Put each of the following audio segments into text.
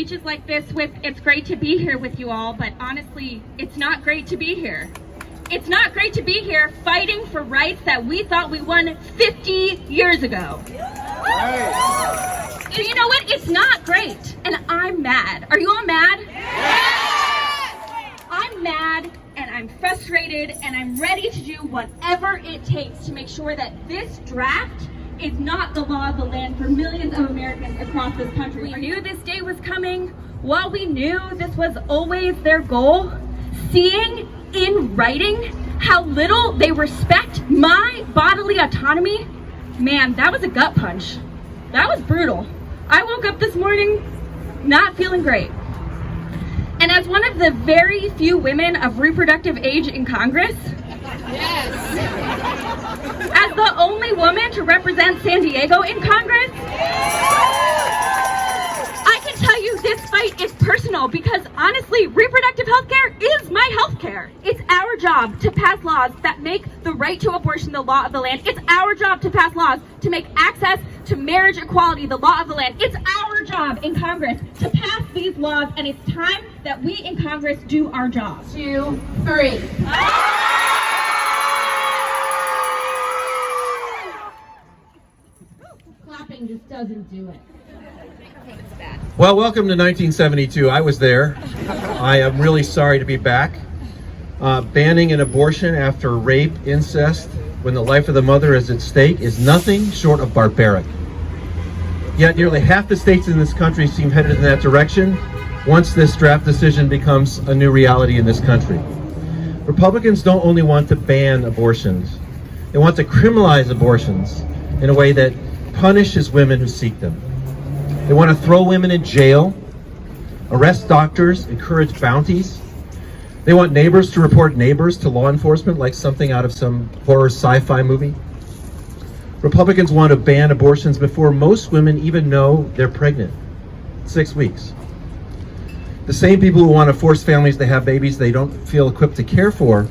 speeches like this with, "It's great to be here with you all," but honestly, it's not great to be here. It's not great to be here fighting for rights that we thought we won 50 years ago. Right. And you know what? It's not great. And I'm mad. Are you all mad? Yes! I'm mad and I'm frustrated and I'm ready to do whatever it takes to make sure that this draft is not the law of the land for millions of Americans across this country. We knew this day was coming. While we knew this was always their goal, seeing in writing how little they respect my bodily autonomy, man, that was a gut punch. That was brutal. I woke up this morning not feeling great. And as one of the very few women of reproductive age in Congress, yes, as the only woman to represent San Diego in Congress, I can tell you this fight is personal because honestly, reproductive health care is my health care. It's our job to pass laws that make the right to abortion the law of the land. It's our job to pass laws to make access to marriage equality the law of the land. It's our job in Congress to pass these laws, and it's time that we in Congress do our job. 2, 3. Clapping just doesn't do it. Well, welcome to 1972. I was there. I am really sorry to be back. Banning an abortion after rape, incest, when the life of the mother is at stake is nothing short of barbaric. Yet nearly half the states in this country seem headed in that direction once this draft decision becomes a new reality in this country. Republicans don't only want to ban abortions, they want to criminalize abortions in a way that punishes women who seek them. They want to throw women in jail, arrest doctors, encourage bounties. They want neighbors to report neighbors to law enforcement like something out of some horror sci-fi movie. Republicans want to ban abortions before most women even know they're pregnant. 6 weeks. The same people who want to force families to have babies they don't feel equipped to care for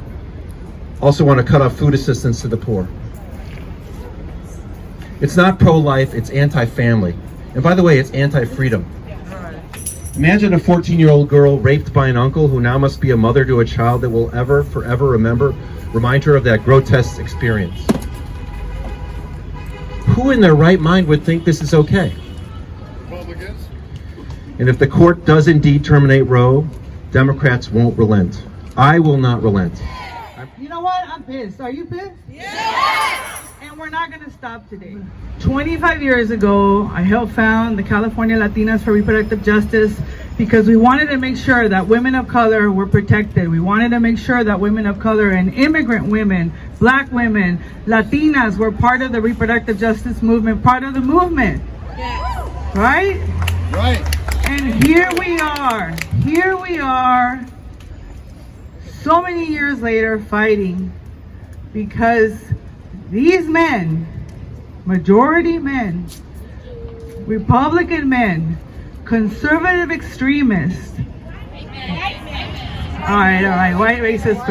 also want to cut off food assistance to the poor. It's not pro-life, it's anti-family. And by the way, it's anti-freedom. Imagine a 14-year-old girl raped by an uncle who now must be a mother to a child that will ever, forever remind her of that grotesque experience. Who in their right mind would think this is okay? Republicans. And if the court does indeed terminate Roe, Democrats won't relent. I will not relent. You know what? I'm pissed. Are you pissed? Yes! And we're not going to stop today. 25 years ago, I helped found the California Latinas for Reproductive Justice because we wanted to make sure that women of color were protected. We wanted to make sure that women of color and immigrant women, Black women, Latinas were part of the reproductive justice movement, part of the movement. Yes. Right? Right. And here we are, so many years later fighting because these men, majority men, Republican men, conservative extremists, all right, white racist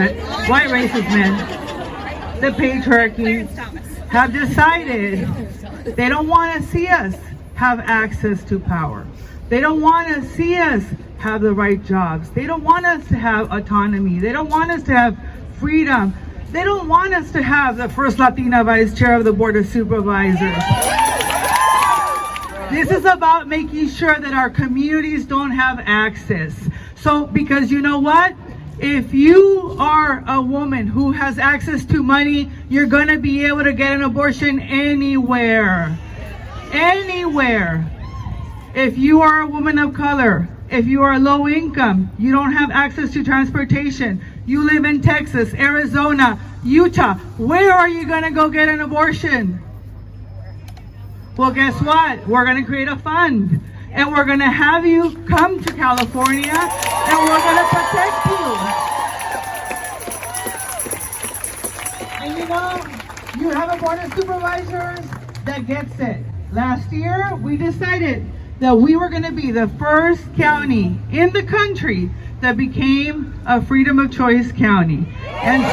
men, the patriarchy, have decided they don't want to see us have access to power. They don't want to see us have the right jobs. They don't want us to have autonomy. They don't want us to have freedom. They don't want us to have the first Latina vice chair of the Board of Supervisors. This is about making sure that our communities don't have access. So, because you know what? If you are a woman who has access to money, you're going to be able to get an abortion anywhere. Anywhere. If you are a woman of color, if you are low income, you don't have access to transportation, you live in Texas, Arizona, Utah, where are you going to go get an abortion? Well, guess what? We're going to create a fund, and we're going to have you come to California, and we're going to protect you. And you know, you have a Board of Supervisors that gets it. Last year, we decided that we were going to be the first county in the country that became a freedom of choice county. And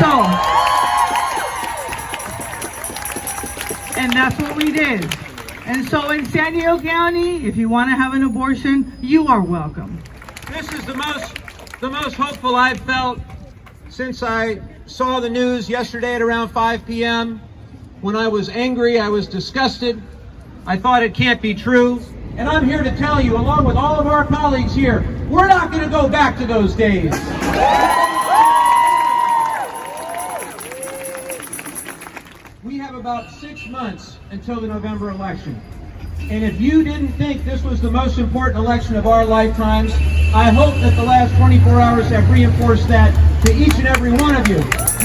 that's what we did. And so in San Diego County, if you want to have an abortion, you are welcome. This is the most hopeful I've felt since I saw the news yesterday at around 5 p.m. When I was angry, I was disgusted. I thought it can't be true. And I'm here to tell you, along with all of our colleagues here, we're not going to go back to those days. We have about 6 months until the November election. And if you didn't think this was the most important election of our lifetimes, I hope that the last 24 hours have reinforced that to each and every one of you.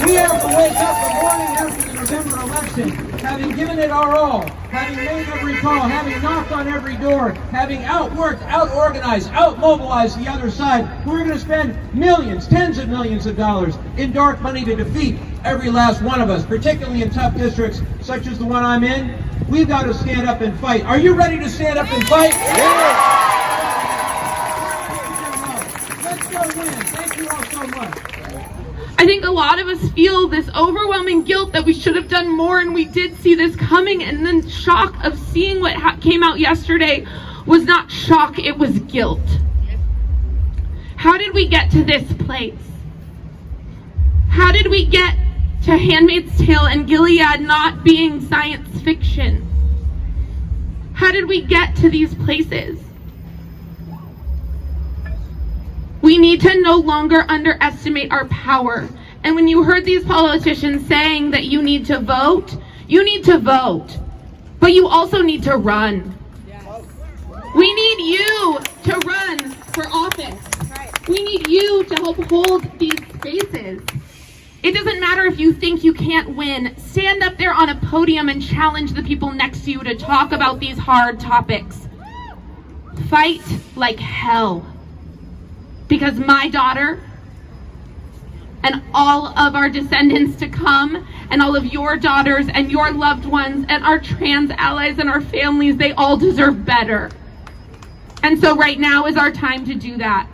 We have to wake up the morning after the November election, having given it our all, having made every call, having knocked on every door, having outworked, out-organized, out-mobilized the other side. We're going to spend millions, tens of millions of dollars in dark money to defeat every last one of us, particularly in tough districts such as the one I'm in. We've got to stand up and fight. Are you ready to stand up and fight? Yeah. Let's go win. Thank you all so much. I think a lot of us feel this overwhelming guilt that we should have done more, and we did see this coming, and then shock of seeing what came out yesterday was not shock, it was guilt. How did we get to this place? How did we get to Handmaid's Tale and Gilead not being science fiction? How did we get to these places? We need to no longer underestimate our power. And when you heard these politicians saying that you need to vote, you need to vote. But you also need to run. We need you to run for office. We need you to help hold these spaces. It doesn't matter if you think you can't win. Stand up there on a podium and challenge the people next to you to talk about these hard topics. Fight like hell. Because my daughter and all of our descendants to come and all of your daughters and your loved ones and our trans allies and our families, they all deserve better. And so right now is our time to do that.